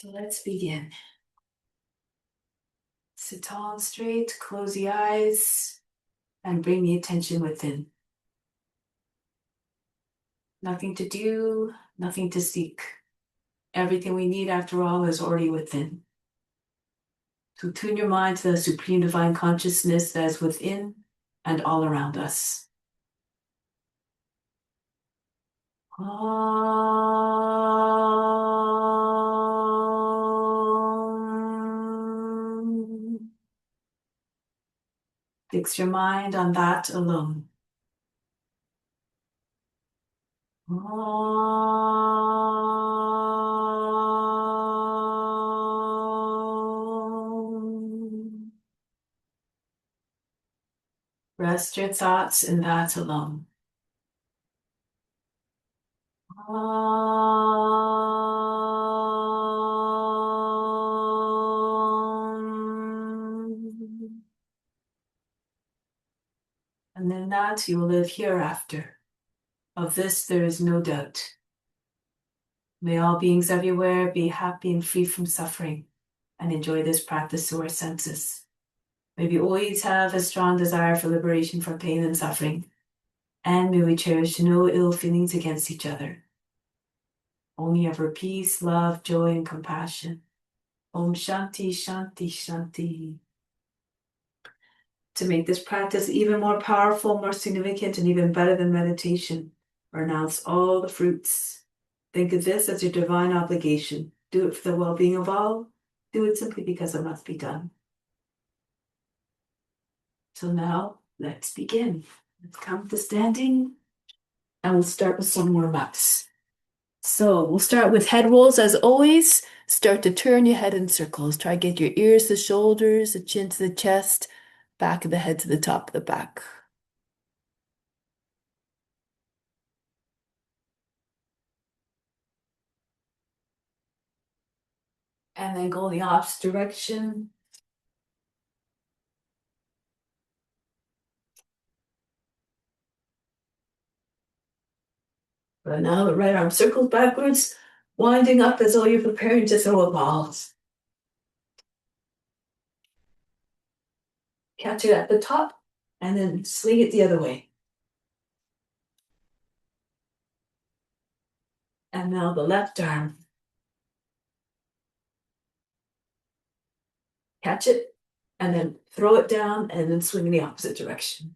So let's begin. Sit tall and straight, close the eyes, and bring the attention within. Nothing to do, nothing to seek. Everything we need, after all, is already within. So tune your mind to the supreme divine consciousness that is within and all around us. Fix your mind on that alone. Rest your thoughts in that alone. And then that you will live hereafter. Of this there is no doubt. May all beings everywhere be happy and free from suffering and enjoy this practice through our senses. May we always have a strong desire for liberation from pain and suffering, and may we cherish no ill feelings against each other. Only ever peace, love, joy, and compassion. Om Shanti, Shanti, Shanti. To make this practice even more powerful, more significant, and even better than meditation, renounce all the fruits. Think of this as your divine obligation. Do it for the well-being of all. Do it simply because it must be done. So now, let's begin. Let's come to standing, and we'll start with some warm-ups. So we'll start with head rolls as always. Start to turn your head in circles. Try to get your ears to the shoulders, the chin to the chest, back of the head to the top of the back. And then go in the opposite direction. But now the right arm circles backwards, winding up as though you're preparing to throw a ball. Catch it at the top, and then swing it the other way. And now the left arm. Catch it, and then throw it down, and then swing in the opposite direction.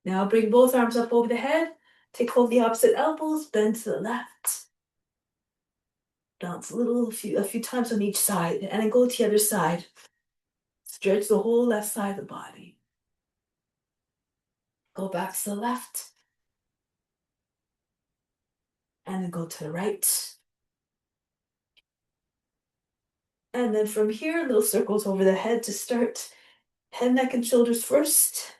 Now bring both arms up over the head. Take hold of the opposite elbows, bend to the left. Bounce a few times on each side, and then go to the other side. Stretch the whole left side of the body. Go back to the left. And then go to the right. And then from here, little circles over the head to start. Head, neck, and shoulders first.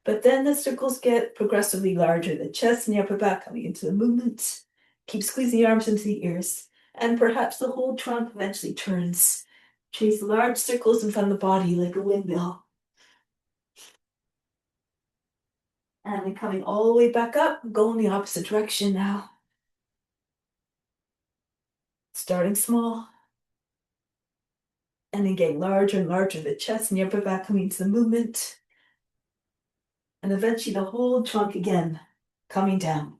But then the circles get progressively larger. The chest and the upper back coming into the movement. Keep squeezing the arms into the ears. And perhaps the whole trunk eventually turns. Chase large circles in front of the body like a windmill. And then coming all the way back up, go in the opposite direction now. Starting small. And then getting larger and larger, the chest and the upper back coming into the movement. And eventually the whole trunk again, coming down.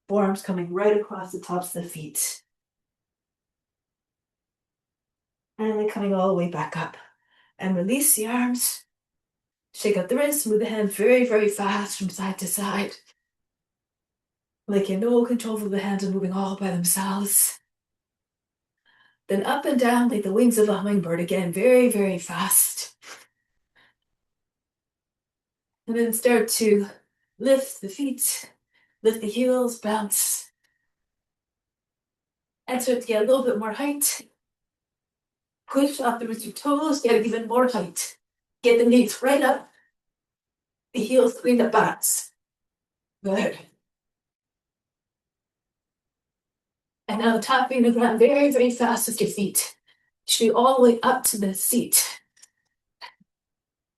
Forearms coming right across the tops of the feet. And then coming all the way back up. And release the arms. Shake out the wrists, move the hand very, very fast from side to side. Like you have no control over the hands are moving all by themselves. Then up and down like the wings of a hummingbird again, very, very fast. And then start to lift the feet, lift the heels, bounce. And start to get a little bit more height. Push up with your toes, get even more height. Get the knees right up. The heels between the backs. Good. And now tapping the ground very, very fast with your feet. Should be all the way up to the seat.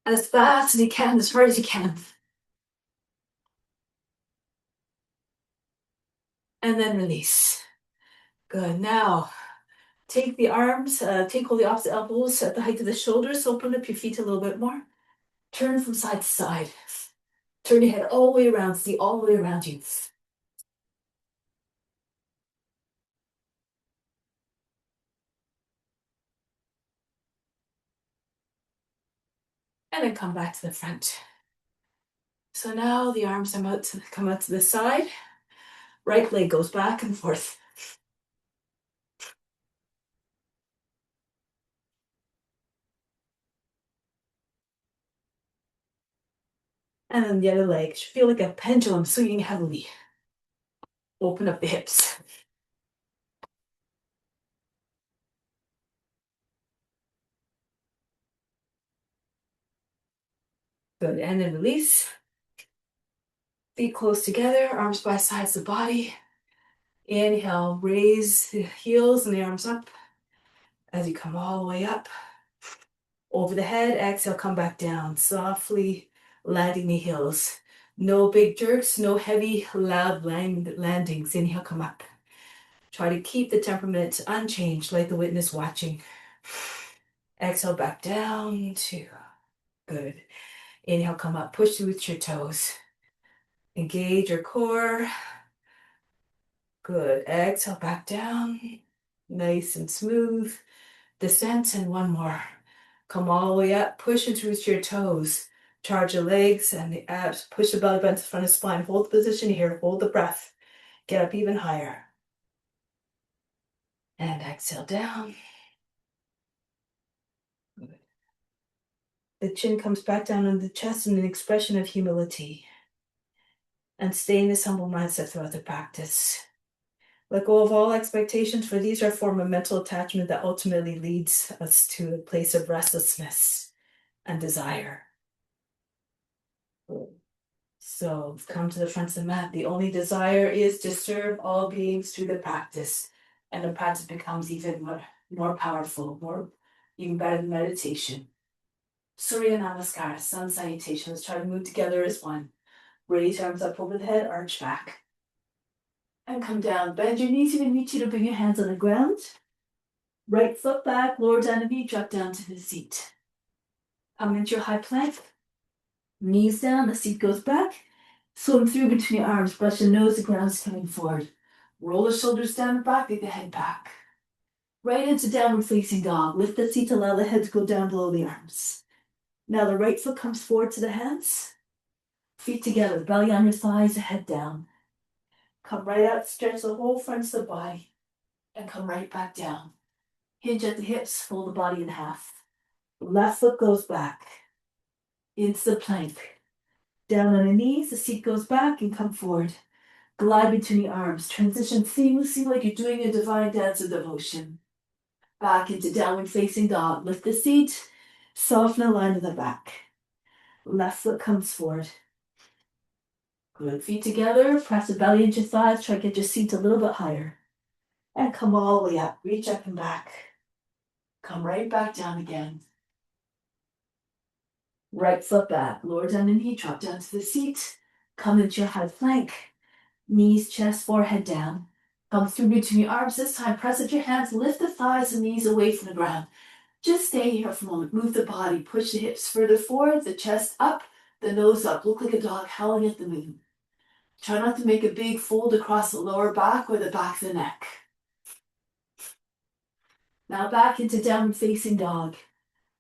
As fast as you can, as hard as you can. And then release. Good. Now, take the arms, take hold the opposite elbows at the height of the shoulders. Open up your feet a little bit more. Turn from side to side. Turn your head all the way around. See all the way around you. And then come back to the front. So now the arms come out to the side. Right leg goes back and forth. And then the other leg should feel like a pendulum swinging heavily. Open up the hips. Good. And then release. Feet close together, arms by sides of the body. Inhale, raise the heels and the arms up as you come all the way up. Over the head, exhale, come back down, softly landing the heels. No big jerks, no heavy, loud landings. Inhale, come up. Try to keep the temperament unchanged, like the witness watching. Exhale, back down, 2. Good. Inhale, come up, push through with your toes. Engage your core. Good. Exhale, back down. Nice and smooth. Descent and one more. Come all the way up, push into your toes. Charge your legs and the abs. Push the belly button to the front of the spine. Hold the position here. Hold the breath. Get up even higher. And exhale down. Good. The chin comes back down on the chest in an expression of humility. And stay in this humble mindset throughout the practice. Let go of all expectations, for these are a form of mental attachment that ultimately leads us to a place of restlessness and desire. So come to the front of the mat. The only desire is to serve all beings through the practice. And the practice becomes even more powerful, even better than meditation. Surya Namaskara, sun salutation. Let's try to move together as one. Raise your arms up over the head, arch back. And come down. Bend your knees, even reach you to bring your hands on the ground. Right foot back, lower down the knee, drop down to the seat. Come into your high plank. Knees down, the seat goes back. Swim through between your arms, brush the nose, the ground's coming forward. Roll the shoulders down and back, lead the head back. Right into downward facing dog. Lift the seat, allow the head to go down below the arms. Now the right foot comes forward to the hands. Feet together, belly on your thighs, head down. Come right out, stretch the whole front of the body. And come right back down. Hinge at the hips, fold the body in half. Left foot goes back. Into the plank. Down on the knees, the seat goes back and come forward. Glide between the arms. Transition seamlessly like you're doing a divine dance of devotion. Back into downward facing dog. Lift the seat. Soften the line of the back. Left foot comes forward. Good. Feet together. Press the belly into your thighs. Try to get your seat a little bit higher. And come all the way up. Reach up and back. Come right back down again. Right foot back. Lower down the knee. Drop down to the seat. Come into your high plank. Knees, chest, forehead down. Come through between your arms. This time, press at your hands. Lift the thighs and knees away from the ground. Just stay here for a moment. Move the body. Push the hips further forward. The chest up. The nose up. Look like a dog howling at the moon. Try not to make a big fold across the lower back or the back of the neck. Now back into downward facing dog.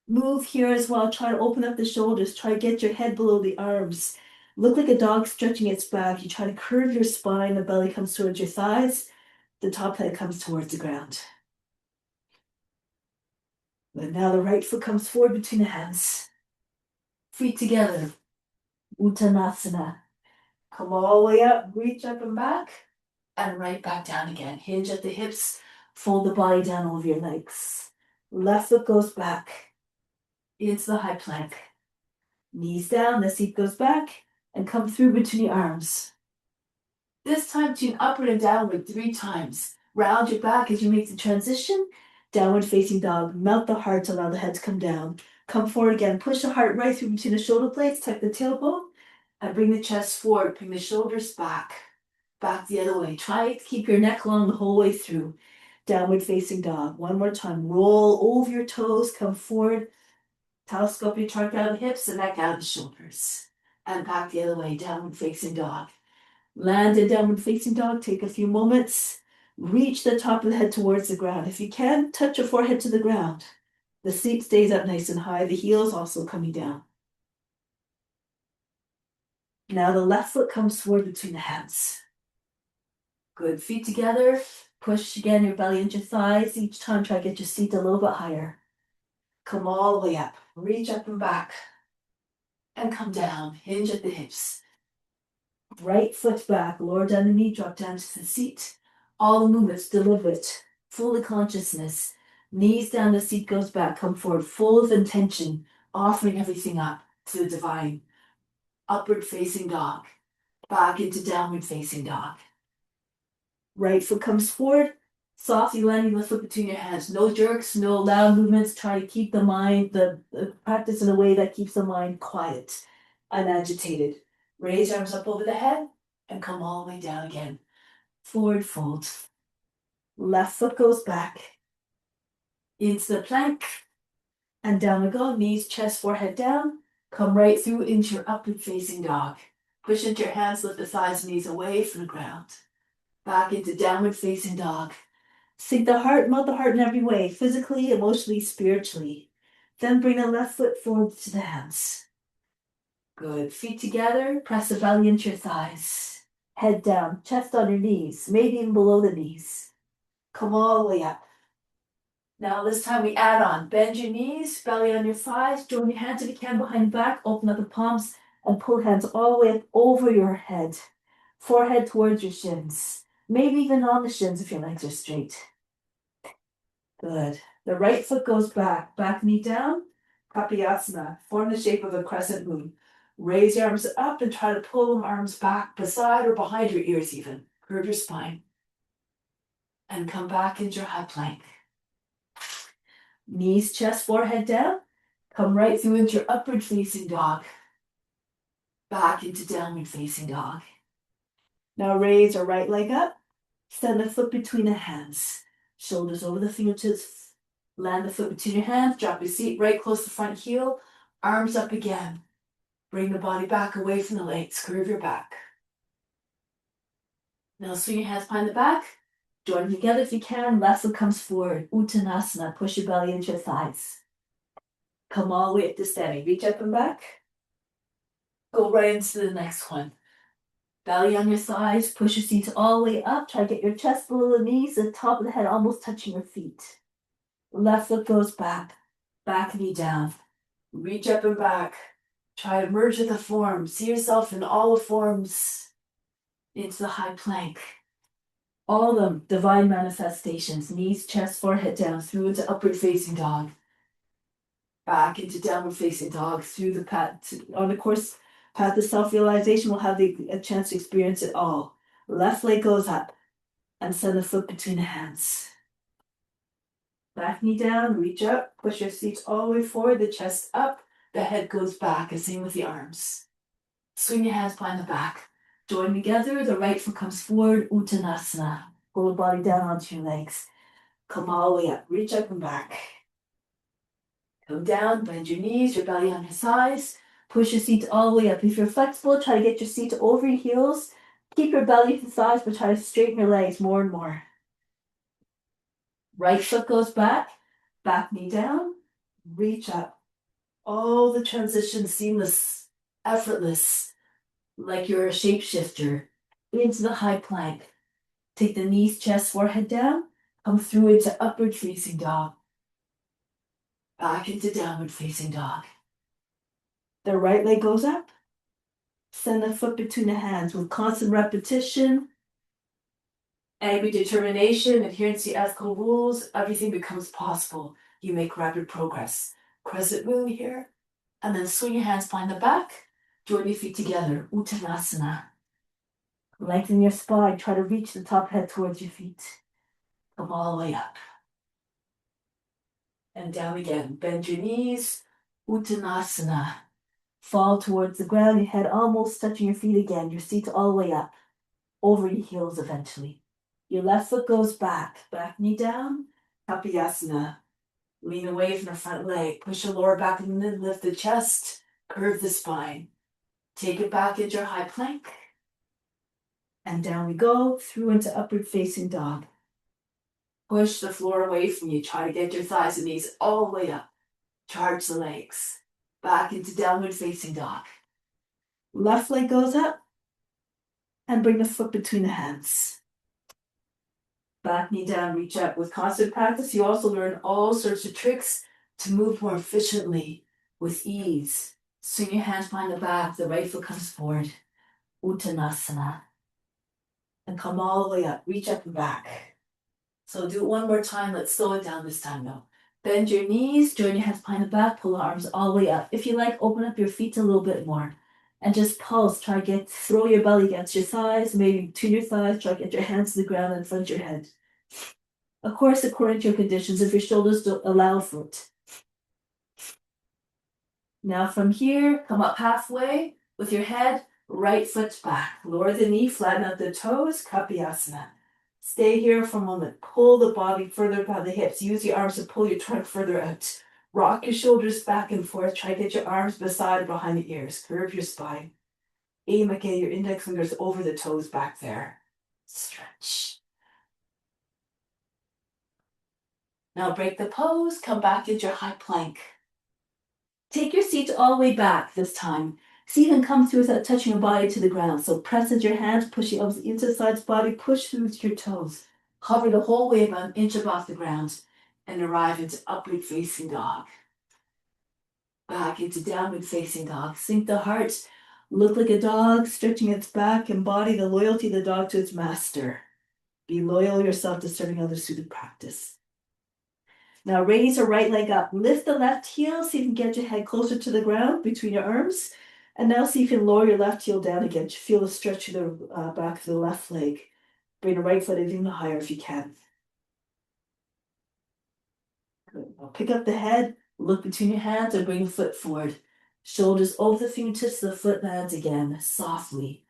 Move here as well. Try to open up the shoulders. Try to get your head below the arms. Look like a dog stretching its back. You try to curve your spine. The belly comes towards your thighs. The top head comes towards the ground. And now the right foot comes forward between the hands. Feet together. Uttanasana. Come all the way up. Reach up and back. And right back down again. Hinge at the hips. Fold the body down over your legs. Left foot goes back. Into the high plank. Knees down. The seat goes back. And come through between your arms. This time, tune upward and downward 3 times. Round your back as you make the transition. Downward facing dog. Melt the heart to allow the head to come down. Come forward again. Push the heart right through between the shoulder blades. Tuck the tailbone. And bring the chest forward. Bring the shoulders back. Back the other way. Try to keep your neck long the whole way through. Downward facing dog. One more time. Roll over your toes, come forward. Telescope your trunk out of the hips and neck out of the shoulders. And back the other way, downward facing dog. Land in downward facing dog. Take a few moments. Reach the top of the head towards the ground. If you can, touch your forehead to the ground. The seat stays up nice and high. The heels also coming down. Now the left foot comes forward between the hands. Good. Feet together. Push again your belly into your thighs. Each time try to get your seat a little bit higher. Come all the way up. Reach up and back. And come down. Hinge at the hips. Right foot back. Lower down the knee. Drop down to the seat. All the movements deliberate. Fully consciousness. Knees down, the seat goes back. Come forward. Full of intention. Offering everything up to the divine. Upward facing dog. Back into downward facing dog. Right foot comes forward. Softly landing the foot between your hands. No jerks, no loud movements. Try to keep the mind, the practice in a way that keeps the mind quiet, unagitated. Raise your arms up over the head and come all the way down again. Forward fold. Left foot goes back. Into the plank. And down we go. Knees, chest, forehead down. Come right through into your upward facing dog. Push into your hands, lift the thighs and knees away from the ground. Back into downward facing dog. Sink the heart, melt the heart in every way, physically, emotionally, spiritually. Then bring the left foot forward to the hands. Good. Feet together, press the belly into your thighs. Head down, chest on your knees, maybe even below the knees. Come all the way up. Now this time we add on. Bend your knees, belly on your thighs, join your hands if you can behind the back, open up the palms, and pull hands all the way up over your head. Forehead towards your shins. Maybe even on the shins if your legs are straight. Good. The right foot goes back. Back knee down. Kapayasana. Form the shape of a crescent moon. Raise your arms up and try to pull them arms back beside or behind your ears even. Curve your spine. And come back into your high plank. Knees, chest, forehead down. Come right through into your upward facing dog. Back into downward facing dog. Now raise your right leg up. Send the foot between the hands. Shoulders over the fingertips. Land the foot between your hands. Drop your seat right close to the front heel. Arms up again. Bring the body back away from the legs. Curve your back. Now swing your hands behind the back. Join them together if you can. Left foot comes forward. Uttanasana. Push your belly into your thighs. Come all the way up to standing. Reach up and back. Go right into the next one. Belly on your thighs. Push your seat all the way up. Try to get your chest below the knees. The top of the head almost touching your feet. Left foot goes back. Back knee down. Reach up and back. Try to merge with the form. See yourself in all the forms into the high plank. All of them, divine manifestations. Knees, chest, forehead down, through into upward facing dog. Back into downward facing dog, through the path. On the course path of self-realization, we'll have a chance to experience it all. Left leg goes up and send the foot between the hands. Back knee down, reach up, push your seat all the way forward, the chest up, the head goes back, and same with the arms. Swing your hands behind the back. Join together, the right foot comes forward, Uttanasana. Pull the body down onto your legs. Come all the way up, reach up and back. Come down, bend your knees, your belly on your thighs. Push your seat all the way up. If you're flexible, try to get your seat over your heels. Keep your belly to the thighs, but try to straighten your legs more and more. Right foot goes back knee down, reach up. All the transitions seamless, effortless, like you're a shapeshifter into the high plank. Take the knees, chest, forehead down, come through into upward facing dog. Back into downward facing dog. The right leg goes up. Send the foot between the hands with constant repetition. Angry determination, adherence to ethical rules, everything becomes possible. You make rapid progress. Crescent moon here. And then swing your hands behind the back. Join your feet together. Uttanasana. Lengthen your spine. Try to reach the top head towards your feet. Come all the way up. And down again. Bend your knees. Uttanasana. Fall towards the ground. Your head almost touching your feet again. Your seat all the way up. over your heels eventually. Your left foot goes back knee down, Kapayasana. Lean away from the front leg, push your lower back and then lift the chest, curve the spine. Take it back into your high plank. And down we go, through into upward facing dog. Push the floor away from you. Try to get your thighs and knees all the way up. Charge the legs. Back into downward facing dog. Left leg goes up. And bring the foot between the hands. Back knee down, reach up. With constant practice, you also learn all sorts of tricks to move more efficiently, with ease. Swing your hands behind the back. The right foot comes forward. Uttanasana. And come all the way up. Reach up and back. So do it one more time. Let's slow it down this time though. Bend your knees, join your hands behind the back, pull the arms all the way up. If you like, open up your feet a little bit more. And just pulse. Throw your belly against your thighs, maybe between your thighs. Try to get your hands to the ground in front of your head. Of course, according to your conditions, if your shoulders don't allow for it. Now from here, come up halfway with your head, right foot back. Lower the knee, flatten out the toes, Kapayasana. Stay here for a moment. Pull the body further by the hips. Use the arms to pull your trunk further out. Rock your shoulders back and forth. Try to get your arms beside behind the ears. Curve your spine. Aim at getting your index fingers over the toes back there. Stretch. Now break the pose. Come back into your high plank. Take your seat all the way back this time. See if you can come through without touching your body to the ground. So press into your hands, push the elbows into the sides body, push through with your toes. Hover the whole way about an inch above the ground and arrive into upward facing dog. Back into downward facing dog. Sink the heart. Look like a dog, stretching its back, embody the loyalty of the dog to its master. Be loyal yourself to serving others through the practice. Now raise your right leg up. Lift the left heel. See if you can get your head closer to the ground between your arms. And now see if you can lower your left heel down again. Feel the stretch to the back of the left leg. Bring the right foot even higher if you can. Good. Now pick up the head. Look between your hands and bring the foot forward. Shoulders over the fingertips, the foot lands again, softly.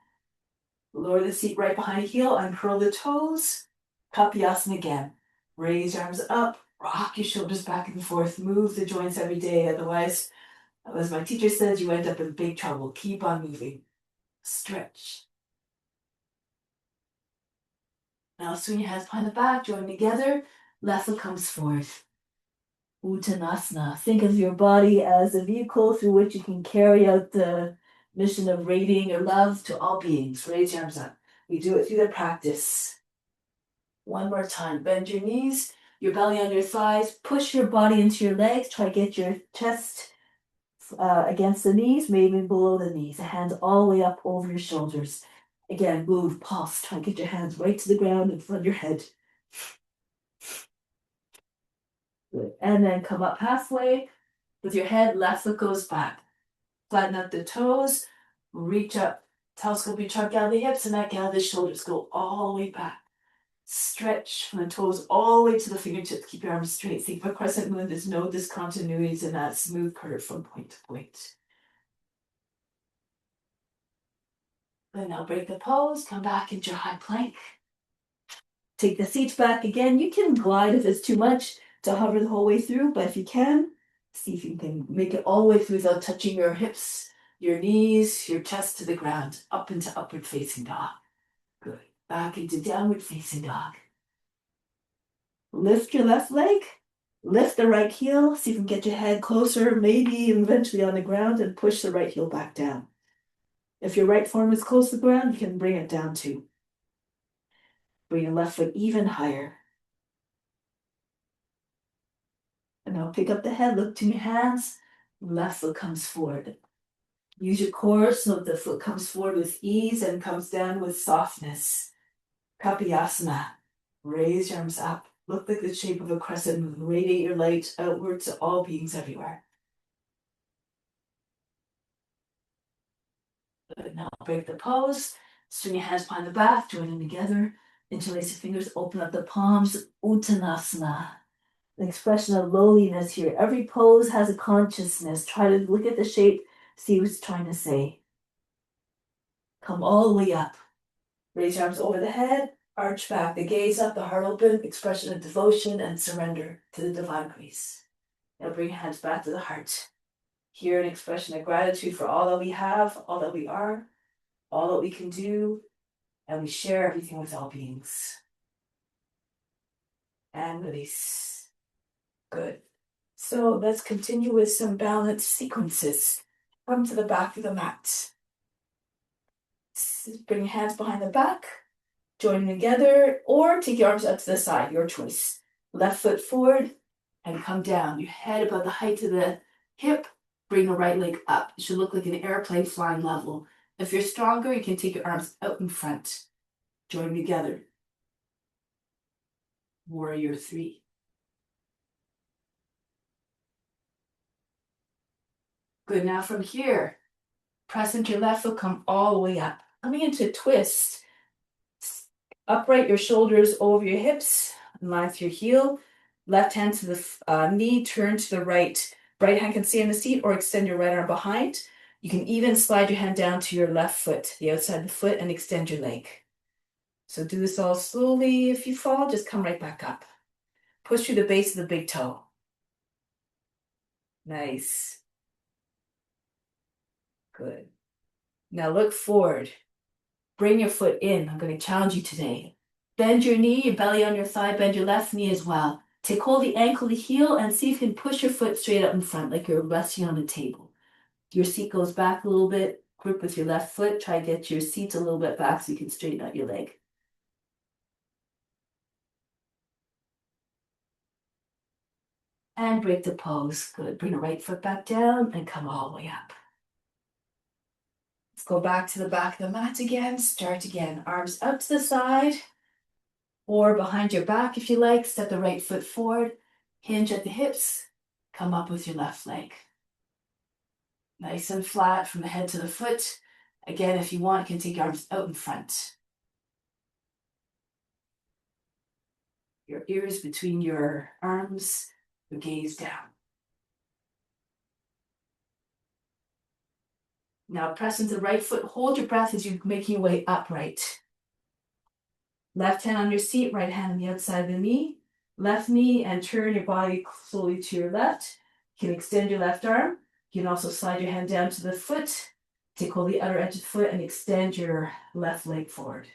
Lower the seat right behind the heel, uncurl the toes. Kapayasana again. Raise your arms up, rock your shoulders back and forth, move the joints every day. Otherwise, as my teacher says, you end up in big trouble. Keep on moving. Stretch. Now swing your hands behind the back, join together. Left foot comes forth. Uttanasana. Think of your body as a vehicle through which you can carry out the mission of radiating your love to all beings. Raise your arms up. We do it through the practice. One more time. Bend your knees, your belly under your thighs. Push your body into your legs. Try to get your chest against the knees, maybe below the knees. The hands all the way up over your shoulders. Again, move, pulse. Try to get your hands right to the ground in front of your head. Good. And then come up halfway with your head, left foot goes back. Flatten out the toes, reach up, telescope your trunk out of the hips and neck out of the shoulders. Go all the way back. Stretch from the toes all the way to the fingertips. Keep your arms straight. Think of a crescent moon. There's no discontinuities in that smooth curve from point to point. Then now break the pose, come back into your high plank. Take the seat back again. You can glide if it's too much to hover the whole way through, but if you can, see if you can make it all the way through without touching your hips, your knees, your chest to the ground, up into upward facing dog. Good. Back into downward facing dog. Lift your left leg, lift the right heel, see if you can get your head closer, maybe eventually on the ground, and push the right heel back down. If your right forearm is close to the ground, you can bring it down too. Bring your left foot even higher. And now pick up the head, look to your hands, left foot comes forward. Use your core so that the foot comes forward with ease and comes down with softness. Kapayasana. Raise your arms up. Look like the shape of a crescent moon. Radiate your light outwards to all beings everywhere. Good. Now break the pose. Swing your hands behind the back, join them together. Interlace your fingers, open up the palms. Uttanasana. An expression of lowliness here. Every pose has a consciousness. Try to look at the shape, see what it's trying to say. Come all the way up. Raise your arms over the head, arch back, the gaze up, the heart open, expression of devotion and surrender to the divine grace. Now bring your hands back to the heart. Here an expression of gratitude for all that we have, all that we are, all that we can do, and we share everything with all beings. And release. Good. So let's continue with some balance sequences. Come to the back of the mat. Bring your hands behind the back, join together, or take your arms up to the side, your choice. Left foot forward and come down. Your head above the height of the hip, bring the right leg up. It should look like an airplane flying level. If you're stronger, you can take your arms out in front. Join together. Warrior 3. Good, now from here, press into your left foot, come all the way up. Coming into a twist, upright your shoulders over your hips, in line with your heel. Left hand to the knee, turn to the right. Right hand can stay in the seat or extend your right arm behind. You can even slide your hand down to your left foot, the outside of the foot, and extend your leg. So do this all slowly. If you fall, just come right back up. Push through the base of the big toe. Nice. Good. Now look forward. Bring your foot in. I'm going to challenge you today. Bend your knee, your belly on your thigh, bend your left knee as well. Take hold of the ankle, the heel, and see if you can push your foot straight up in front like you're resting on a table. Your seat goes back a little bit. Grip with your left foot. Try to get your seat a little bit back so you can straighten out your leg. And break the pose. Good. Bring the right foot back down and come all the way up. Let's go back to the back of the mat again. Start again. Arms up to the side or behind your back if you like. Step the right foot forward. Hinge at the hips. Come up with your left leg. Nice and flat from the head to the foot. Again, if you want, you can take your arms out in front. Your ears between your arms. Your gaze down. Now press into the right foot. Hold your breath as you make your way upright. Left hand on your seat, right hand on the outside of the knee. Left knee and turn your body slowly to your left. You can extend your left arm. You can also slide your hand down to the foot. Take hold of the outer edge of the foot and extend your left leg forward.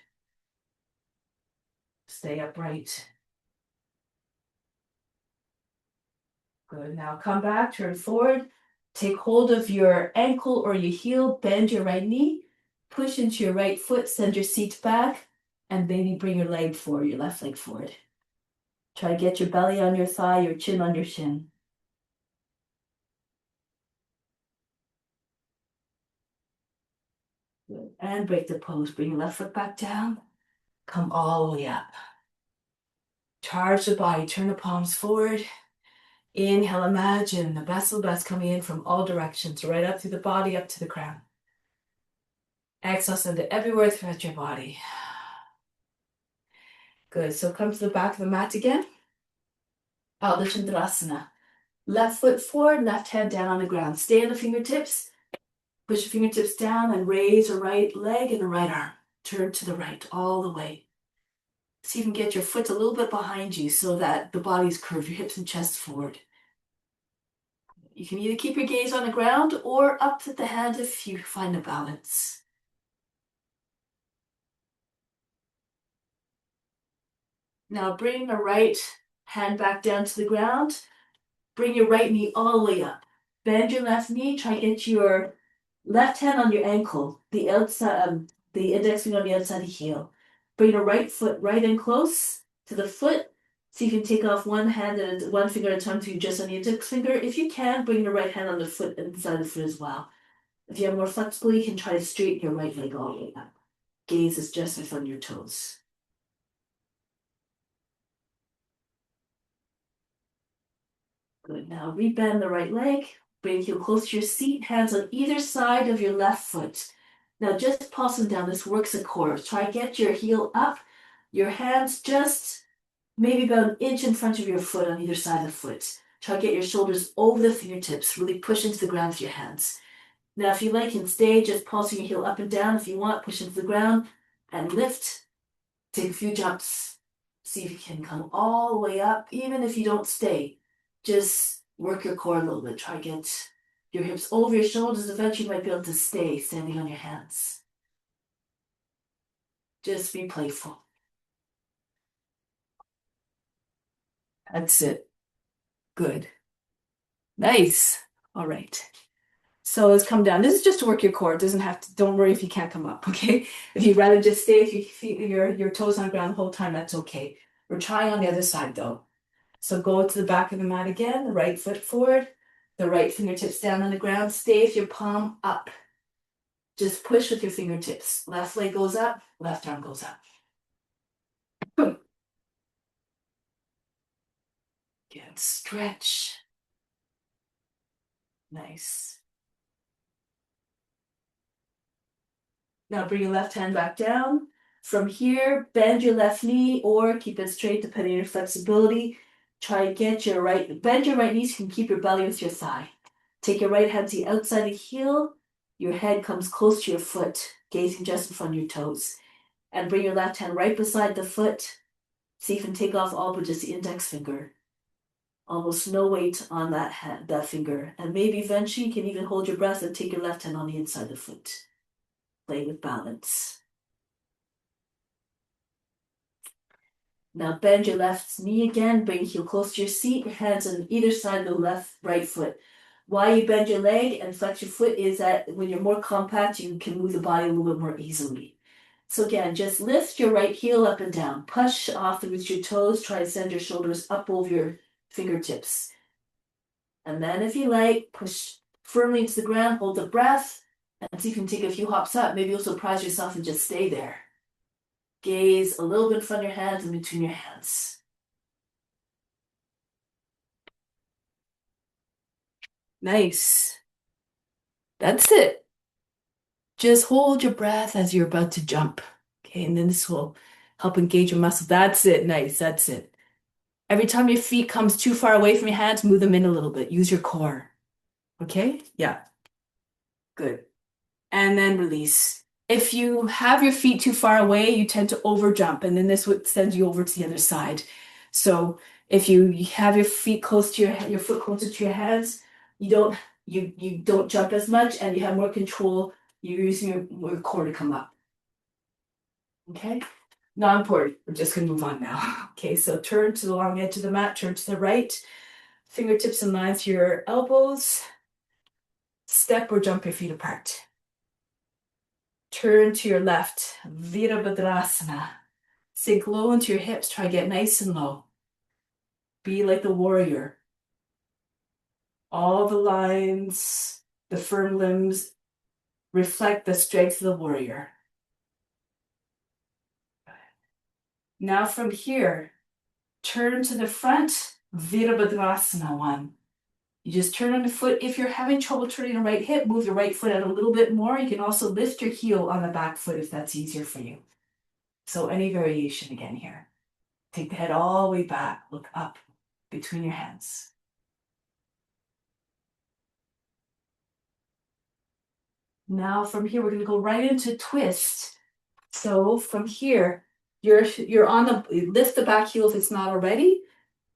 Stay upright. Good. Now come back, turn forward. Take hold of your ankle or your heel, bend your right knee, push into your right foot, send your seat back, and maybe bring your leg forward, your left leg forward. Try to get your belly on your thigh, your chin on your shin. Good. And break the pose. Bring your left foot back down. Come all the way up. Charge the body. Turn the palms forward. Inhale, imagine the best of the best coming in from all directions, right up through the body, up to the crown. Exhale, send it everywhere throughout your body. Good. So come to the back of the mat again. Ardha Chandrasana. Left foot forward, left hand down on the ground. Stay on the fingertips. Push your fingertips down and raise the right leg and the right arm. Turn to the right all the way. See if you can get your foot a little bit behind you so that the body's curved, your hips and chest forward. You can either keep your gaze on the ground or up with the hand if you find a balance. Now bring the right hand back down to the ground. Bring your right knee all the way up. Bend your left knee. Try to get your left hand on your ankle, the outside, the index finger on the outside of the heel. Bring your right foot right in close to the foot. See if you can take off one hand and one finger at a time to just on the index finger. If you can, bring your right hand on the foot inside the foot as well. If you have more flexibility, you can try to straighten your right leg all the way up. Gaze is just within your toes. Good. Now rebend the right leg. Bring heel close to your seat. Hands on either side of your left foot. Now just pulse them down. This works a core. Try to get your heel up. Your hands just maybe about an inch in front of your foot on either side of the foot. Try to get your shoulders over the fingertips. Really push into the ground with your hands. Now if you like, you can stay just pulsing your heel up and down. If you want, push into the ground. and lift. Take a few jumps. See if you can come all the way up, even if you don't stay. Just work your core a little bit. Try to get your hips over your shoulders. Eventually you might be able to stay standing on your hands. Just be playful. That's it. Good. Nice. All right. So let's come down. This is just to work your core. It doesn't have to, don't worry if you can't come up, okay? If you'd rather just stay, if you feel your toes on the ground the whole time, that's okay. We're trying on the other side though. So go to the back of the mat again, the right foot forward, the right fingertips down on the ground. Stay with your palm up. Just push with your fingertips. Left leg goes up, left arm goes up. Good. Good. Stretch. Nice. Now bring your left hand back down. From here, bend your left knee or keep it straight depending on your flexibility. Try to get your bend your right knee so you can keep your belly with your thigh. Take your right hand to the outside of the heel. Your head comes close to your foot, gazing just in front of your toes. And bring your left hand right beside the foot. See if you can take off all but just the index finger. Almost no weight on that hand, that finger. And maybe eventually you can even hold your breath and take your left hand on the inside of the foot. Play with balance. Now bend your left knee again, bring your heel close to your seat, your hands on either side of the right foot. Why you bend your leg and flex your foot is that when you're more compact, you can move the body a little bit more easily. So again, just lift your right heel up and down. Push off with your toes. Try to send your shoulders up over your fingertips. And then if you like, push firmly into the ground, hold the breath, and see if you can take a few hops up. Maybe you'll surprise yourself and just stay there. Gaze a little bit in front of your hands and between your hands. Nice. That's it. Just hold your breath as you're about to jump. Okay, and then this will help engage your muscle. That's it. Nice. That's it. Every time your feet comes too far away from your hands, move them in a little bit. Use your core. Okay? Yeah. Good. And then release. If you have your feet too far away, you tend to over jump, and then this would send you over to the other side. So if you have your feet close to your foot closer to your hands, you don't jump as much, and you have more control. You're using your core to come up. Okay? Not important. We're just gonna move on now. Okay, so turn to the long edge of the mat, turn to the right, fingertips in line with your elbows. Step or jump your feet apart. Turn to your left, Virabhadrasana. Sink low into your hips, try to get nice and low. Be like the warrior. All the lines, the firm limbs reflect the strength of the warrior. Now from here, turn to the front, Virabhadrasana 1. You just turn on the foot. If you're having trouble turning the right hip, move the right foot out a little bit more. You can also lift your heel on the back foot if that's easier for you. So any variation again here. Take the head all the way back. Look up between your hands. Now from here, we're going to go right into twist. So from here, you're on lift the back heel if it's not already.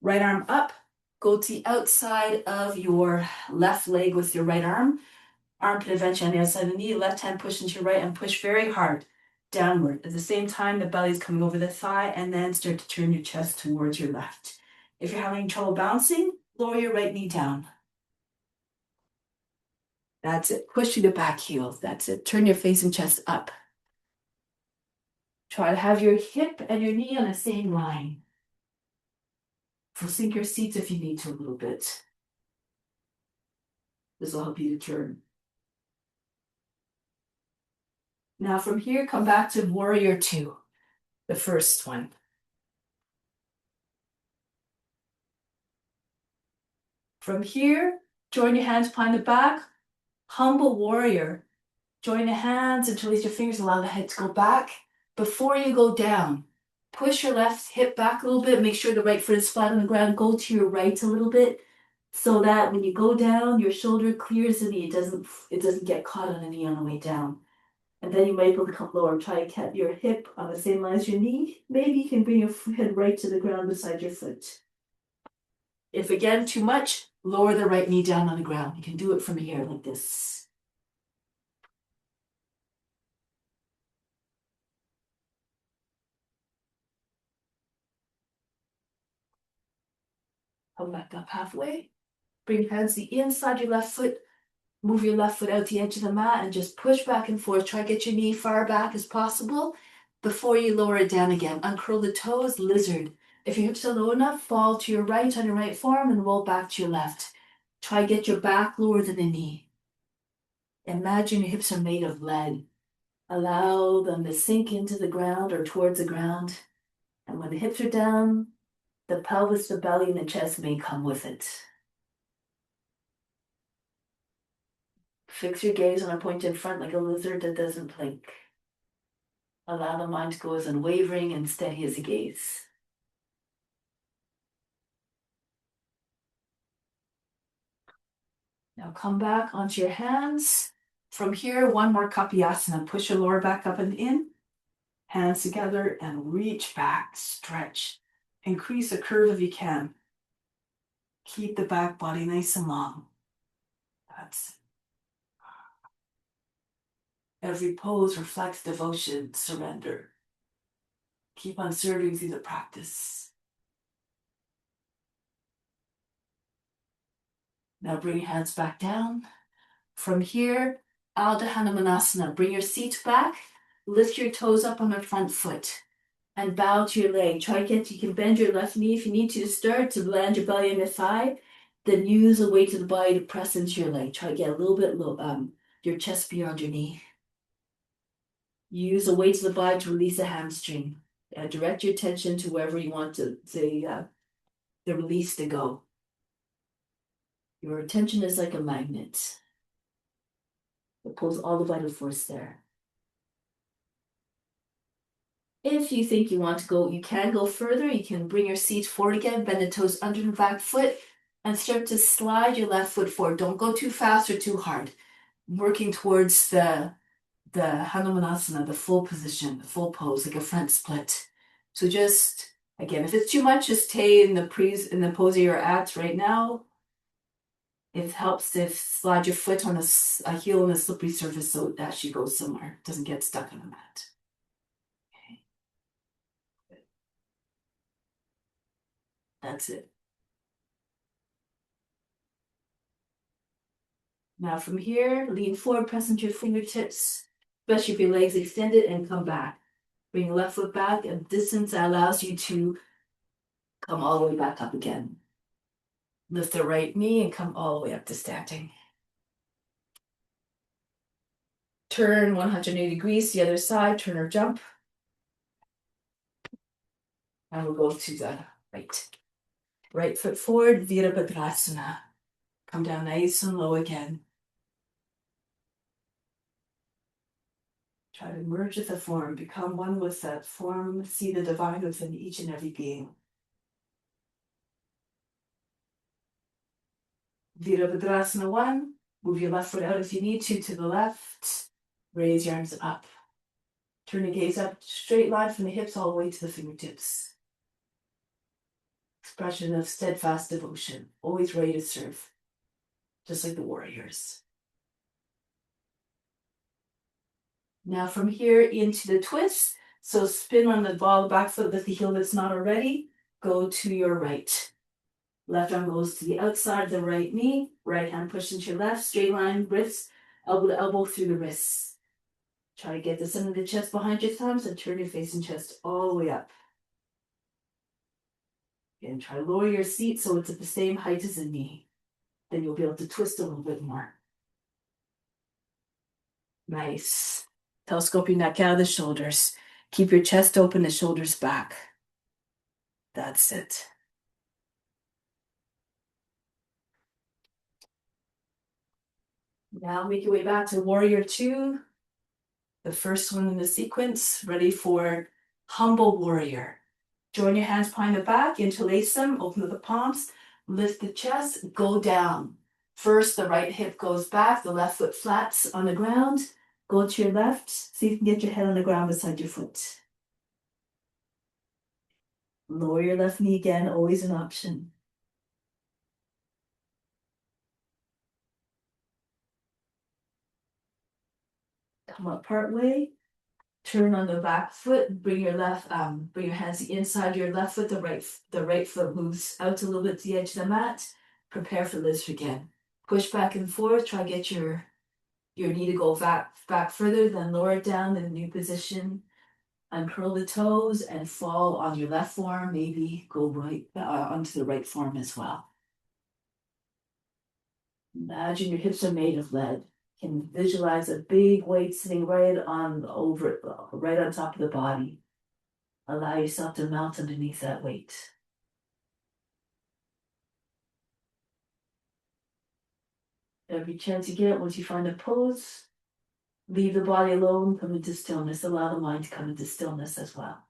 Right arm up. Go to the outside of your left leg with your right arm. Armpit eventually on the outside of the knee. Left hand push into your right and push very hard downward. At the same time, the belly's coming over the thigh, and then start to turn your chest towards your left. If you're having trouble bouncing, lower your right knee down. That's it. Push through the back heel. That's it. Turn your face and chest up. Try to have your hip and your knee on the same line. So sink your seats if you need to a little bit. This will help you to turn. Now from here, come back to Warrior 2, the first one. From here, join your hands behind the back. Humble warrior. Join the hands, interlace your fingers, allow the head to go back. Before you go down, push your left hip back a little bit. Make sure the right foot is flat on the ground. Go to your right a little bit so that when you go down, your shoulder clears the knee. It doesn't get caught on the knee on the way down. And then you might be able to come lower and try and get your hip on the same line as your knee. Maybe you can bring your head right to the ground beside your foot. If again too much, lower the right knee down on the ground. You can do it from here like this. Come back up halfway. Bring your hands to the inside your left foot. Move your left foot out the edge of the mat and just push back and forth. Try to get your knee far back as possible before you lower it down again. Uncurl the toes, lizard. If your hips are low enough, fall to your right on your right forearm and roll back to your left. Try to get your back lower than the knee. Imagine your hips are made of lead. Allow them to sink into the ground or towards the ground. And when the hips are down, the pelvis, the belly, and the chest may come with it. Fix your gaze on a point in front like a lizard that doesn't blink. Allow the mind to go as unwavering and steady as a gaze. Now come back onto your hands. From here, one more Kapyasana. Push your lower back up and in. Hands together and reach back, stretch. Increase the curve if you can. Keep the back body nice and long. That's it. Every pose reflects devotion, surrender. Keep on serving through the practice. Now bring your hands back down. From here, Ardha Hanumanasana. Bring your seat back. Lift your toes up on the front foot and bow to your leg. You can bend your left knee if you need to start to land your belly on your thigh. Then use the weight of the body to press into your leg. Try to get a little bit low, your chest beyond your knee. Use the weight of the body to release the hamstring. Direct your attention to wherever you want the release to go. Your attention is like a magnet. It pulls all the vital force there. If you think you want to go, you can go further. You can bring your seat forward again, bend the toes under the back foot, and start to slide your left foot forward. Don't go too fast or too hard. Working towards the Hanumanasana, the full position, the full pose, like a front split. So just, again, if it's too much, just stay in the pose you're at right now. It helps to slide your foot on a heel on a slippery surface so it actually goes somewhere. It doesn't get stuck on the mat. Okay. That's it. Now from here, lean forward, press into your fingertips, especially if your legs extended, and come back. Bring your left foot back a distance that allows you to come all the way back up again. Lift the right knee and come all the way up to standing. Turn 180 degrees to the other side, turn or jump. And we'll go to the right. Right foot forward, Virabhadrasana. Come down nice and low again. Try to merge with the form, become one with that form, see the divine within each and every being. Virabhadrasana 1, move your left foot out if you need to the left. Raise your arms up. Turn your gaze up, straight line from the hips all the way to the fingertips. Expression of steadfast devotion, always ready to serve, just like the warriors. Now from here into the twist, so spin on the ball, back foot, lift the heel that's not already, go to your right. Left arm goes to the outside of the right knee, right hand push into your left, straight line, wrists, elbow to elbow through the wrists. Try to get the center of the chest behind your thumbs and turn your face and chest all the way up. Again, try to lower your seat so it's at the same height as the knee. Then you'll be able to twist a little bit more. Nice. Telescope your neck out of the shoulders. Keep your chest open, the shoulders back. That's it. Now make your way back to Warrior 2. The first one in the sequence, ready for Humble Warrior. Join your hands behind the back, interlace them, open up the palms, lift the chest, go down. First, the right hip goes back, the left foot flats on the ground. Go to your left, see if you can get your head on the ground beside your foot. Lower your left knee again, always an option. Come up part way, turn on the back foot, bring your hands inside your left foot, the right foot moves out a little bit to the edge of the mat. Prepare for this again. Push back and forth, try to get your knee to go back further, then lower it down in a new position. Uncurl the toes and fall on your left forearm, maybe go right onto the right forearm as well. Imagine your hips are made of lead. You can visualize a big weight sitting right on top of the body. Allow yourself to melt underneath that weight. Every chance you get, once you find a pose, leave the body alone, come into stillness. Allow the mind to come into stillness as well.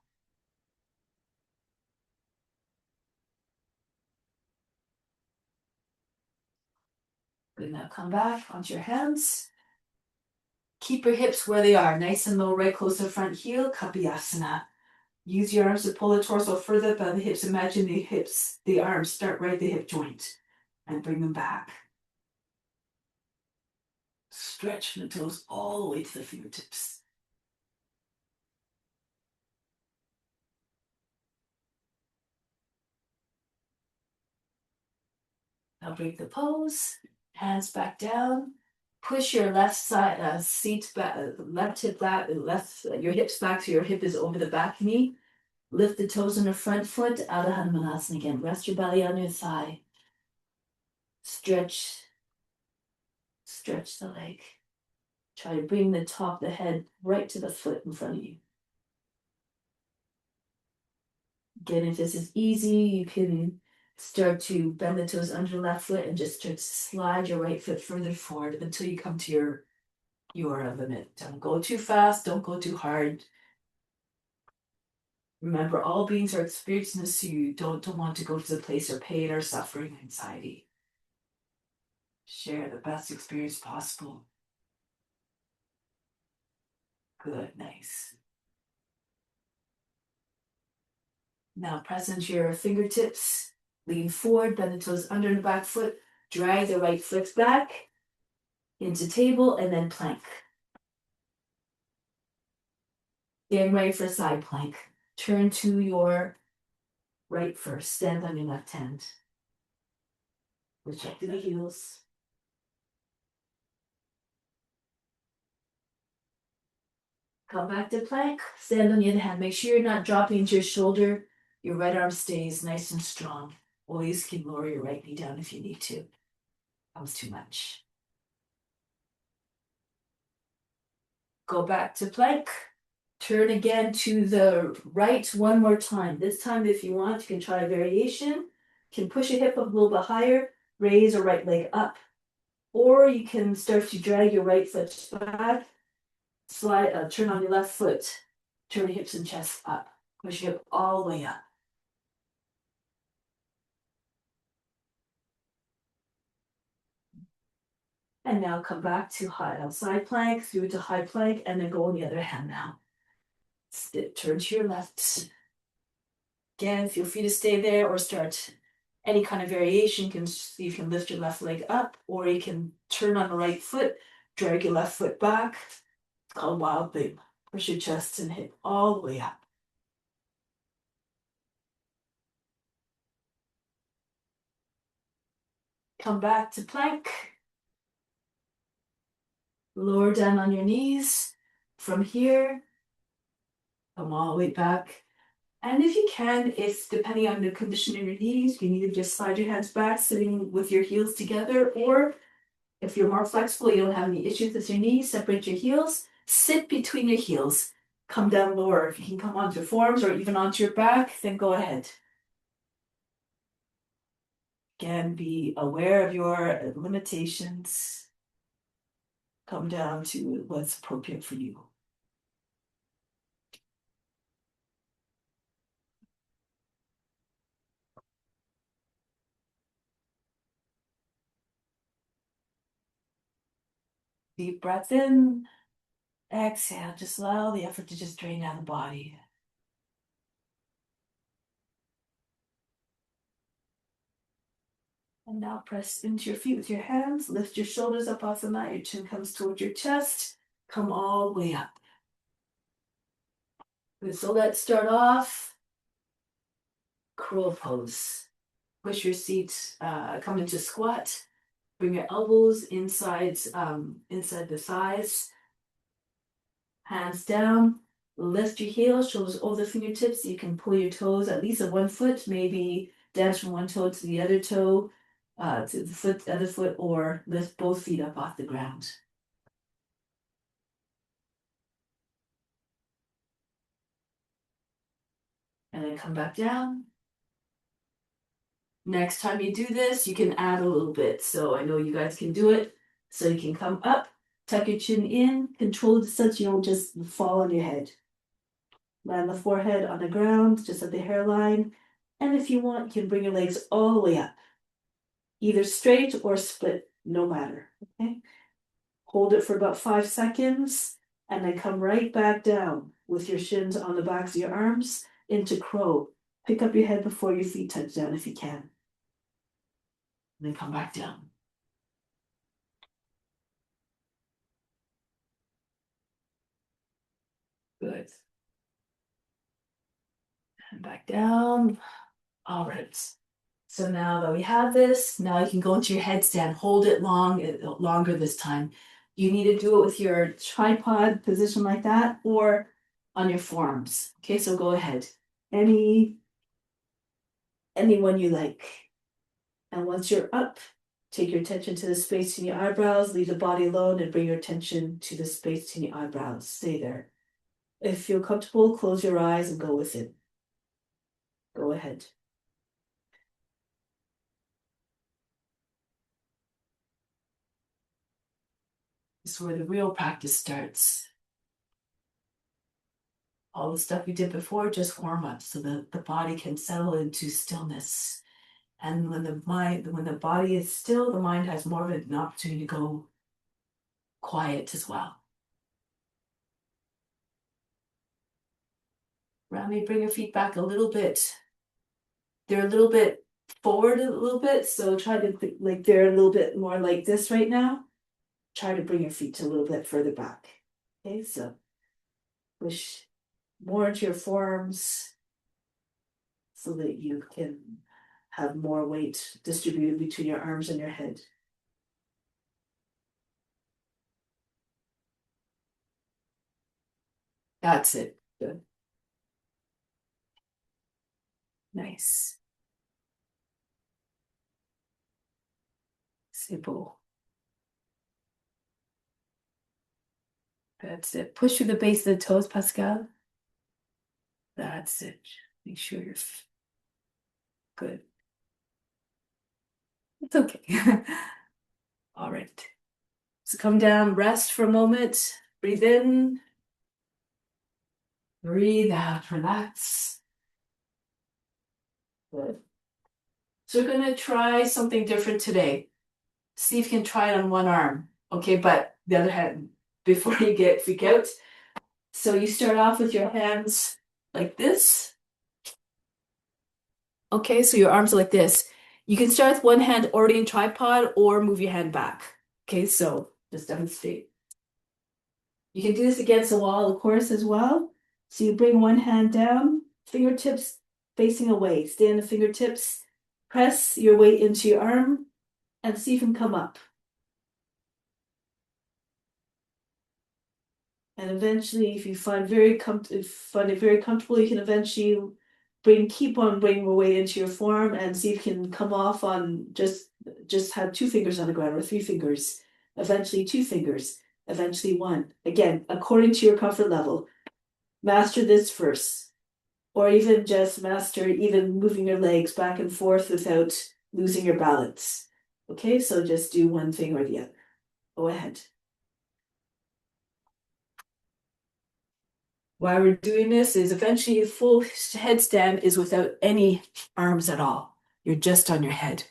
Good, now come back onto your hands. Keep your hips where they are, nice and low, right close to the front heel, Kapiyasana. Use your arms to pull the torso further by the hips. Imagine the arms start right at the hip joint and bring them back. Stretch from the toes all the way to the fingertips. Now break the pose, hands back down. Push your left side seat back, left hip back, your hips back so your hip is over the back knee. Lift the toes on the front foot, Adho Hanumanasana again. Rest your belly on your thigh. Stretch the leg. Try to bring the top of the head right to the foot in front of you. Again, if this is easy, you can start to bend the toes under the left foot and just start to slide your right foot further forward until you come to your limit. Don't go too fast, don't go too hard. Remember, all beings are experiencing this, so you don't want to go to the place of pain or suffering, anxiety. Share the best experience possible. Good, nice. Now present your fingertips, lean forward, bend the toes under the back foot, drag the right foot back into table, and then plank. Getting ready for side plank. Turn to your right first, stand on your left hand. Push up to the heels. Come back to plank, stand on your other hand. Make sure you're not dropping into your shoulder. Your right arm stays nice and strong. Always can lower your right knee down if you need to. That was too much. Go back to plank. Turn again to the right one more time. This time, if you want, you can try a variation. You can push your hip up a little bit higher, raise your right leg up. Or you can start to drag your right foot back, turn on your left foot, turn your hips and chest up. Push your hip all the way up. And now come back to side plank, through to high plank, and then go on the other hand now. Turn to your left. Again, feel free to stay there or start any kind of variation. You can lift your left leg up, or you can turn on the right foot, drag your left foot back. It's called wild thing. Push your chest and hip all the way up. Come back to plank. Lower down on your knees. From here, come all the way back. And if you can, if depending on the condition of your knees, you can either just slide your hands back, sitting with your heels together, or if you're more flexible, you don't have any issues with your knees, separate your heels, sit between your heels, come down lower. If you can come onto your forearms or even onto your back, then go ahead. Again, be aware of your limitations. Come down to what's appropriate for you. Deep breath in. Exhale, just allow the effort to just drain out the body. And now press into your feet with your hands. Lift your shoulders up off the mat. Your chin comes towards your chest. Come all the way up. Good. So let's start off crow pose. Push your seat, come into squat. Bring your elbows inside the thighs. Hands down. Lift your heels, shoulders over the fingertips. You can pull your toes at least at one foot, maybe dance from one toe to the other toe, to the other foot, or lift both feet up off the ground. And then come back down. Next time you do this, you can add a little bit. So I know you guys can do it. So you can come up, tuck your chin in, control it such you don't just fall on your head. Land the forehead on the ground, just at the hairline. And if you want, you can bring your legs all the way up. Either straight or split, no matter, okay? Hold it for about 5 seconds, and then come right back down with your shins on the backs of your arms into crow. Pick up your head before your feet touch down if you can. And then come back down. Good. And back down. All right. So now that we have this, now you can go into your headstand. Hold it longer this time. You need to do it with your tripod position like that or on your forearms. Okay, so go ahead. Anyone you like. And once you're up, take your attention to the space in your eyebrows, leave the body alone, and bring your attention to the space in your eyebrows. Stay there. If you feel comfortable, close your eyes and go with it. Go ahead. This is where the real practice starts. All the stuff we did before, just warm up so that the body can settle into stillness. And when the body is still, the mind has more of an opportunity to go quiet as well. Rami, bring your feet back a little bit. They're a little bit forward a little bit, so try to like they're a little bit more like this right now. Try to bring your feet to a little bit further back. Okay, so push more into your forearms so that you can have more weight distributed between your arms and your head. That's it. Good. Nice. C'est beau. That's it. Push through the base of the toes, Pascal. That's it. Make sure you're good. It's okay. All right. So come down, rest for a moment. Breathe in. Breathe out, relax. Good. So we're gonna try something different today. See if you can try it on one arm. Okay, but the other hand, before you freak out. So you start off with your hands like this. Okay, so your arms are like this. You can start with one hand already in tripod or move your hand back. Okay, so just demonstrate. You can do this against the wall, of course, as well. So you bring one hand down, fingertips facing away. Stay on the fingertips. Press your weight into your arm and see if you can come up. And eventually, if you find it very comfortable, you can eventually keep on bringing more weight into your forearm and see if you can come off on just have 2 fingers on the ground or 3 fingers. Eventually 2 fingers, eventually 1. Again, according to your comfort level. Master this first. Or even just master even moving your legs back and forth without losing your balance. Okay, so just do one thing or the other. Go ahead. Why we're doing this is eventually a full headstand is without any arms at all. You're just on your head.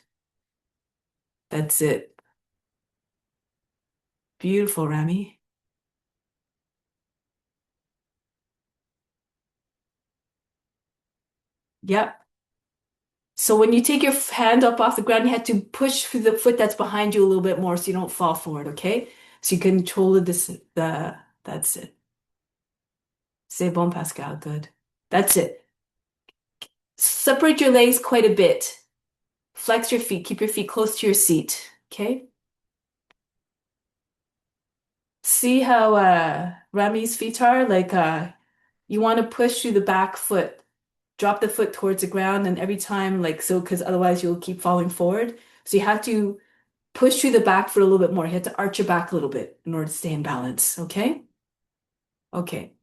That's it. Beautiful, Rami. Yep. So when you take your hand up off the ground, you have to push through the foot that's behind you a little bit more so you don't fall forward, okay? So you control that's it. C'est bon, Pascal. Good. That's it. Separate your legs quite a bit. Flex your feet. Keep your feet close to your seat. Okay? See how Rami's feet are? Like you want to push through the back foot. Drop the foot towards the ground and every time like so because otherwise you'll keep falling forward. So you have to push through the back foot a little bit more. You have to arch your back a little bit in order to stay in balance. Okay? Okay.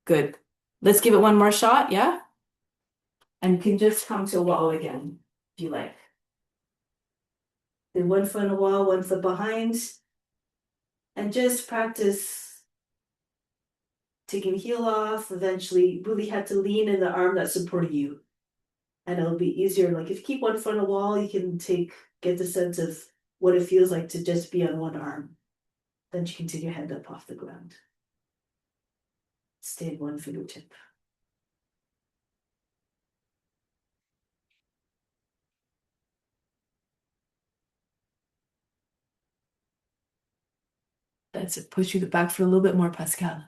Good. Let's give it one more shot, yeah? And you can just come to a wall again if you like. Then one foot on the wall, one foot behind. And just practice taking heel off. Eventually, you really have to lean in the arm that's supporting you. And it'll be easier. Like if you keep one foot on the wall, you can get the sense of what it feels like to just be on one arm. Then you can take your head up off the ground. Stay in one fingertip. That's it. Push you the back foot a little bit more, Pascal.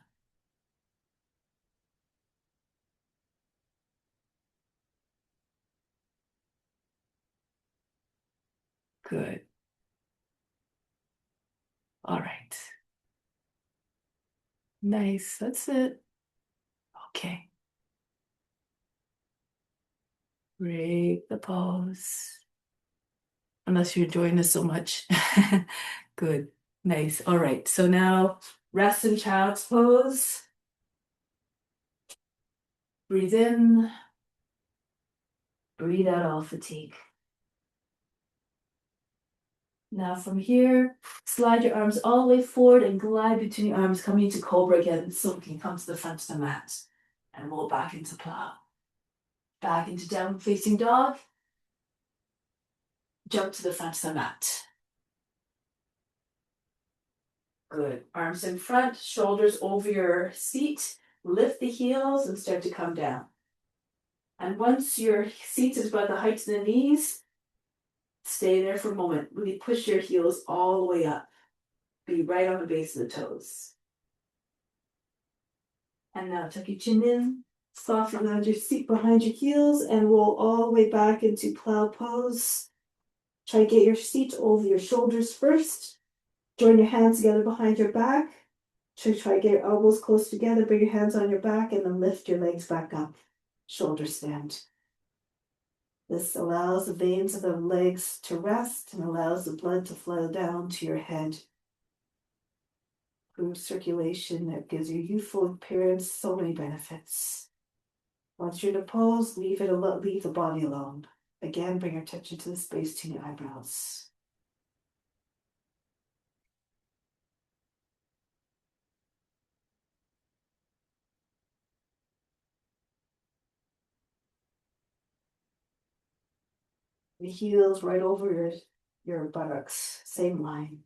Good. All right. Nice. That's it. Okay. Break the pose. Unless you're enjoying this so much. Good. Nice. All right. So now rest in child's pose. Breathe in. Breathe out all fatigue. Now from here, slide your arms all the way forward and glide between your arms, coming into cobra again. So you can come to the front of the mat and roll back into plow. Back into down facing dog. Jump to the front of the mat. Good. Arms in front, shoulders over your seat. Lift the heels and start to come down. And once your seat is about the height of the knees, stay there for a moment. Really push your heels all the way up. Be right on the base of the toes. And now tuck your chin in, soften around your seat behind your heels, and roll all the way back into plow pose. Try to get your seat over your shoulders first. Join your hands together behind your back. Try to get your elbows close together, bring your hands on your back, and then lift your legs back up. Shoulder stand. This allows the veins of the legs to rest and allows the blood to flow down to your head. Improves circulation, that gives you youthful appearance, so many benefits. Once you're in a pose, leave the body alone. Again, bring your attention to the space between your eyebrows. The heels right over your buttocks, same line.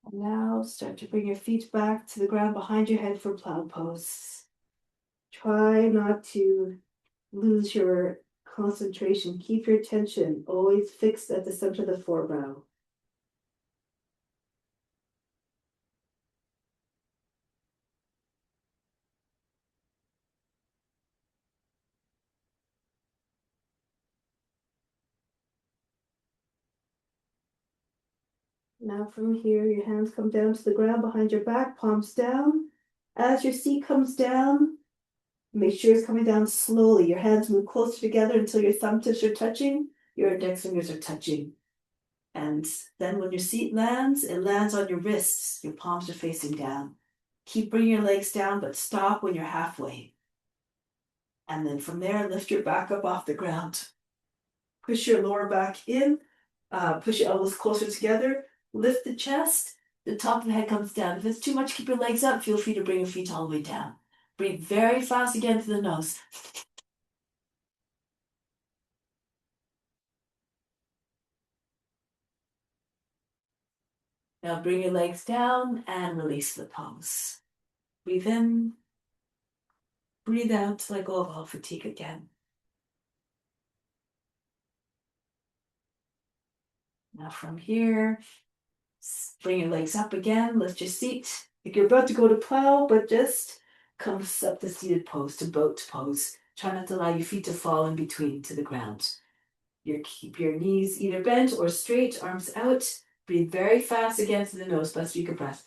And now start to bring your feet back to the ground behind your head for plow pose. Try not to lose your concentration. Keep your attention always fixed at the center of the forebrow. Now from here, your hands come down to the ground behind your back, palms down. As your seat comes down, make sure it's coming down slowly. Your hands move closer together until your thumb tips are touching, your index fingers are touching. And then when your seat lands, it lands on your wrists. Your palms are facing down. Keep bringing your legs down, but stop when you're halfway. And then from there, lift your back up off the ground. Push your lower back in, push your elbows closer together, lift the chest, the top of the head comes down. If it's too much, keep your legs up. Feel free to bring your feet all the way down. Breathe very fast again through the nose. Now bring your legs down and release the palms. Breathe in, breathe out, let go of all fatigue again. Now from here, bring your legs up again, lift your seat. If you're about to go to plow, but just come up the seated pose to boat pose. Try not to allow your feet to fall in between to the ground. Keep your knees either bent or straight, arms out. Breathe very fast again through the nose, best you can breath.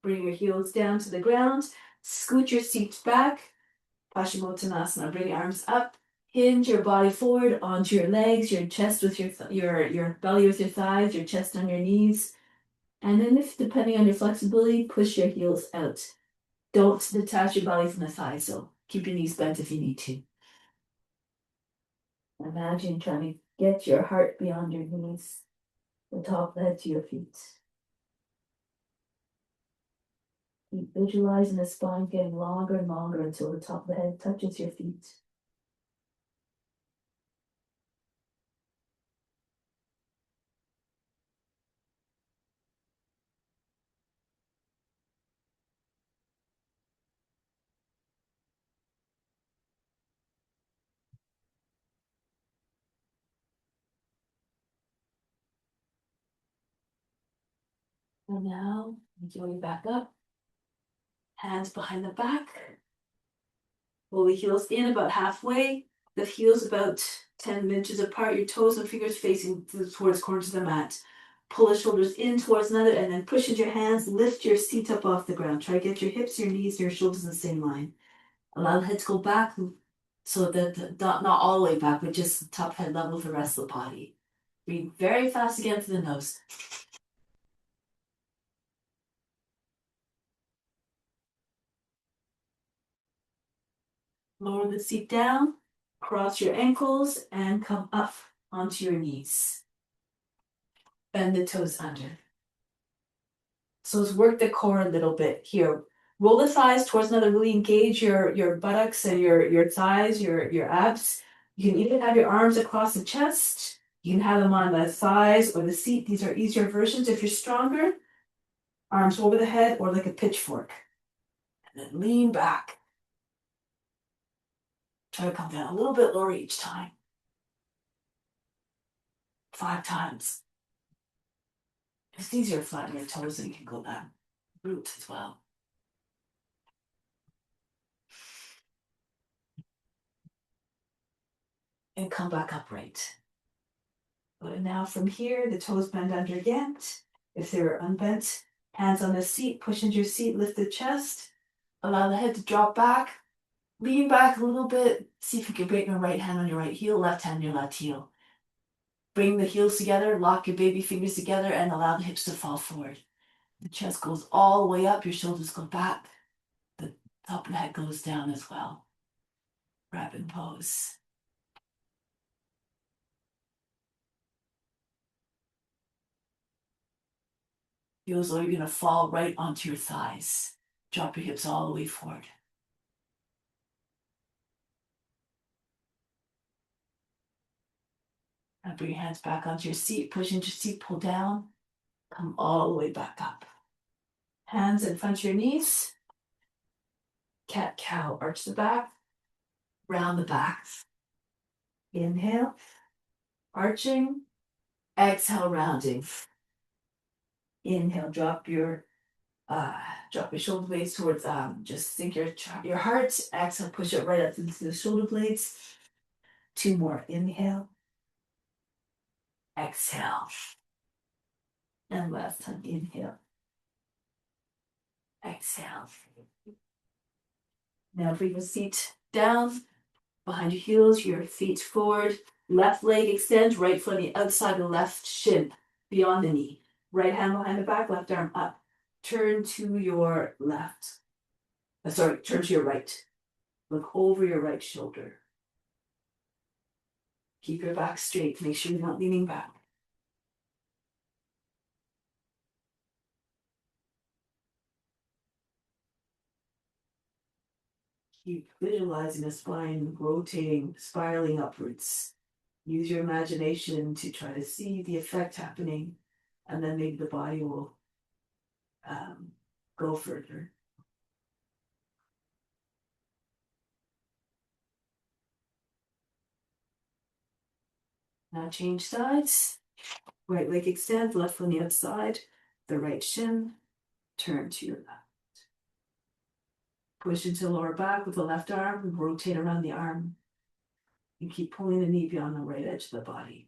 Bring your heels down to the ground. Scoot your seat back. Paschimottanasana. Bring your arms up. Hinge your body forward onto your legs, your chest with your belly with your thighs, your chest on your knees. And then if, depending on your flexibility, push your heels out. Don't detach your belly from the thighs, so keep your knees bent if you need to. Imagine trying to get your heart beyond your knees, the top of the head to your feet. Keep visualizing the spine getting longer and longer until the top of the head touches your feet. And now, going back up, hands behind the back. Pull the heels in about halfway, the heels about 10 inches apart, your toes and fingers facing towards corners of the mat. Pull the shoulders in towards another and then push into your hands, lift your seat up off the ground. Try to get your hips, your knees, and your shoulders in the same line. Allow the head to go back so that not all the way back, but just top head level with the rest of the body. Breathe very fast again through the nose. Lower the seat down, cross your ankles, and come up onto your knees. Bend the toes under. So let's work the core a little bit here. Roll the thighs towards another, really engage your buttocks and your thighs, your abs. You can either have your arms across the chest, you can have them on the thighs or the seat. These are easier versions. If you're stronger, arms over the head or like a pitchfork. And then lean back. Try to come down a little bit lower each time. 5 times. If it's easier to flatten your toes, then you can go down root as well. And come back upright. But now from here, the toes bend under again. If they're unbent, hands on the seat, push into your seat, lift the chest. Allow the head to drop back. Lean back a little bit. See if you can bring your right hand on your right heel, left hand on your left heel. Bring the heels together, lock your baby fingers together, and allow the hips to fall forward. The chest goes all the way up, your shoulders go back. The top of the head goes down as well. Rapid pose. Feel as though you're going to fall right onto your thighs. Drop your hips all the way forward. Now bring your hands back onto your seat. Push into your seat, pull down. Come all the way back up. Hands in front of your knees. Cat cow. Arch the back. Round the back. Inhale. Arching. Exhale, rounding. Inhale. Drop your shoulder blades towards just sink your heart. Exhale, push it right up into the shoulder blades. 2 more. Inhale. Exhale. And last time. Inhale. Exhale. Now bring your seat down behind your heels, your feet forward. Left leg extends, right foot on the outside of the left shin, beyond the knee. Right hand behind the back, left arm up. Turn to your left. Turn to your right. Look over your right shoulder. Keep your back straight. Make sure you're not leaning back. Keep visualizing the spine rotating, spiraling upwards. Use your imagination to try to see the effect happening, and then maybe the body will go further. Now change sides. Right leg extend, left on the outside, the right shin, turn to your left. Push into lower back with the left arm, rotate around the arm. And keep pulling the knee beyond the right edge of the body.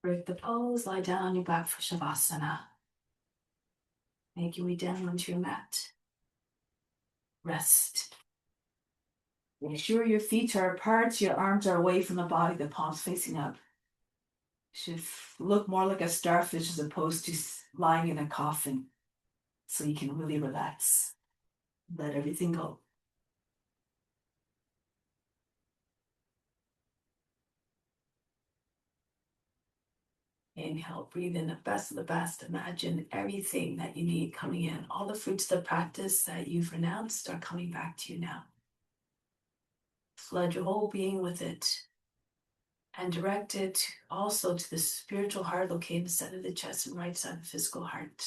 Break the pose, lie down on your back for Shavasana. Make your way down onto your mat. Rest. Ensure your feet are apart, your arms are away from the body, the palms facing up. Should look more like a starfish as opposed to lying in a coffin. So you can really relax. Let everything go. Inhale, breathe in the best of the best. Imagine everything that you need coming in. All the fruits of the practice that you've renounced are coming back to you now. Flood your whole being with it. And direct it also to the spiritual heart located in the center of the chest and right side of the physical heart.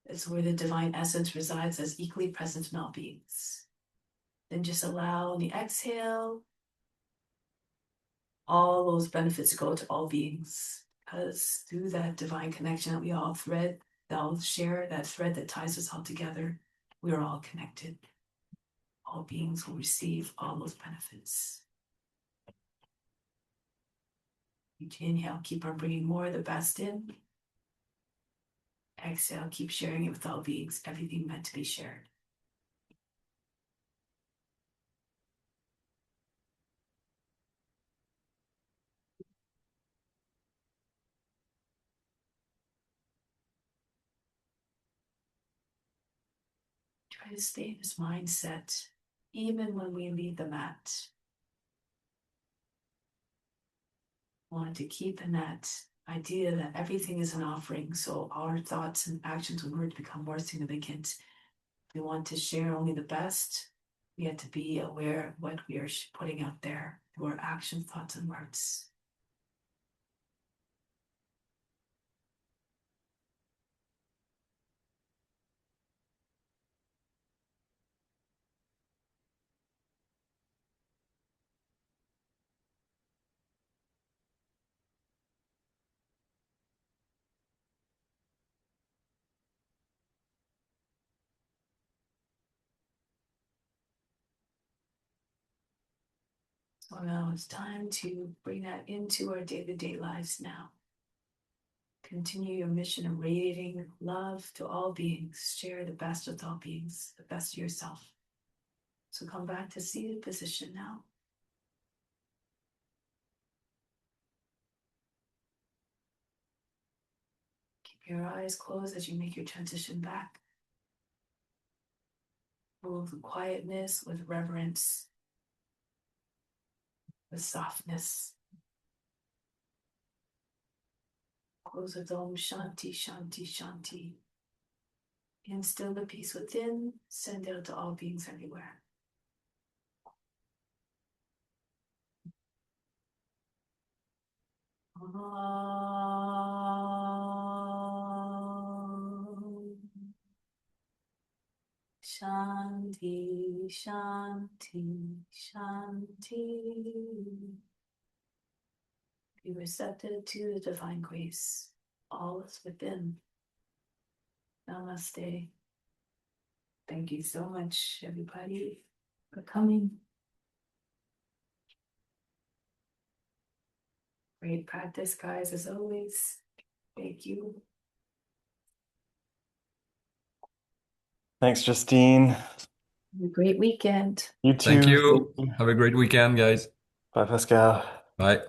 It's where the divine essence resides as equally present in all beings. Then just allow on the exhale all those benefits to go to all beings. Because through that divine connection that we all share, that thread that ties us all together, we are all connected. All beings will receive all those benefits. Each inhale, keep on bringing more of the best in. Exhale, keep sharing it with all beings, everything meant to be shared. Try to stay in this mindset, even when we leave the mat. Want to keep in that idea that everything is an offering, so our thoughts and actions and words become more significant. We want to share only the best. We have to be aware of what we are putting out there through our actions, thoughts, and words. So now it's time to bring that into our day-to-day lives now. Continue your mission of radiating love to all beings. Share the best with all beings, the best of yourself. So come back to seated position now. Keep your eyes closed as you make your transition back. Move with quietness, with reverence, with softness. Close with Om Shanti, Shanti, Shanti. Instill the peace within, send out to all beings everywhere. Om Shanti, Shanti, Shanti. Be receptive to the divine grace. All is within. Namaste. Thank you so much, everybody, for coming. Great practice, guys, as always. Thank you. Thanks, Justine. Have a great weekend. You too. Thank you. Have a great weekend, guys. Bye, Pascal. Bye.